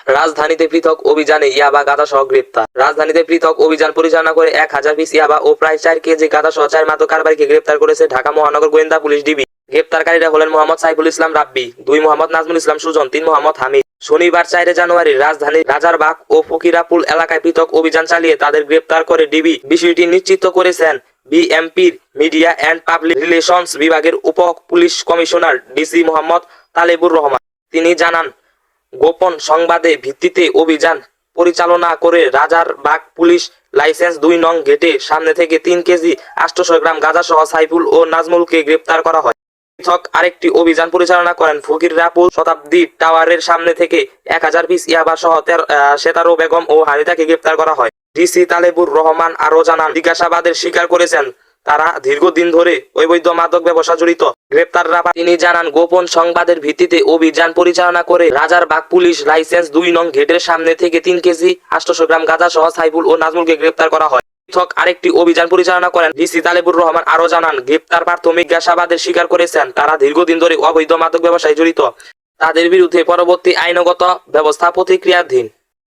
রাজধানীতে পৃথক অভিযানে ইয়াবা গাঁজা সহ গ্রেপ্তার। রাজধানীতে পৃথক অভিযান পরিচালনা করে 1000 পিস ইয়াবা ও প্রায় 4 কেজি গাঁজা সহ 4 মাদক কারবারিকে গ্রেপ্তার করেছে ঢাকা মহানগর গোয়েন্দা পুলিশ ডিবি। গ্রেপ্তারকারীরা হলেন মোহাম্মদ সাইফুল ইসলাম রাব্বি, 2 মোহাম্মদ নাজমুল ইসলাম সুজন, 3 মোহাম্মদ হামিদ। শনিবার 4 জানুয়ারি রাজধানীর রাজারবাগ ও ফকিরাপুল এলাকায় পৃথক অভিযান চালিয়ে তাদের গ্রেপ্তার করে ডিবি। বিষয়টি নিশ্চিত করেছেন বিএমপির মিডিয়া অ্যান্ড পাবলিক রিলেশনস বিভাগের উপ police commissioner DC Mohammad Talebur Rahman. তিনি জানান, গোপন সংবাদে ভিত্তিতে অভিযান পরিচালনা করে রাজারবাগ পুলিশ লাইসেন্স 2 নং গেটের সামনে থেকে 3 কেজি 800 গ্রাম গাঁজা সহ সাইফুল ও নাজমুলকে গ্রেপ্তার করা হয়। পৃথক আরেকটি অভিযান পরিচালনা করেন ফকিরাপুল শতাব্দী টাওয়ারের সামনে থেকে 1000 পিস ইয়াবা সহ 17 বেগম ও হানিতাকে গ্রেপ্তার করা হয়। ডিসি তালেবুর রহমান আরও জানান, জিজ্ঞাসাবাদের স্বীকার করেছেন তারা দীর্ঘদিন ধরে অবৈধ মাদক ব্যবসা জড়িত। গ্রেপ্তাররা তিনি জানান, গোপন সংবাদের ভিত্তিতে অভিযান পরিচালনা করে রাজারবাগ পুলিশ লাইসেন্স 2 নং গেটের সামনে থেকে 3 কেজি 800 গ্রাম গাঁজা সহ সাইফুল ও নাজমুলকে গ্রেপ্তার করা হয়। পৃথক আরেকটি অভিযান পরিচালনা করেন ডিসি তালেবুর রহমান আরও জানান, গ্রেপ্তার প্রাথমিক জিজ্ঞাসাবাদের স্বীকার করেছেন তারা দীর্ঘদিন ধরে অবৈধ মাদক ব্যবসায় জড়িত। তাদের বিরুদ্ধে পরবর্তী আইনগত ব্যবস্থা প্রতিক্রিয়াধীন।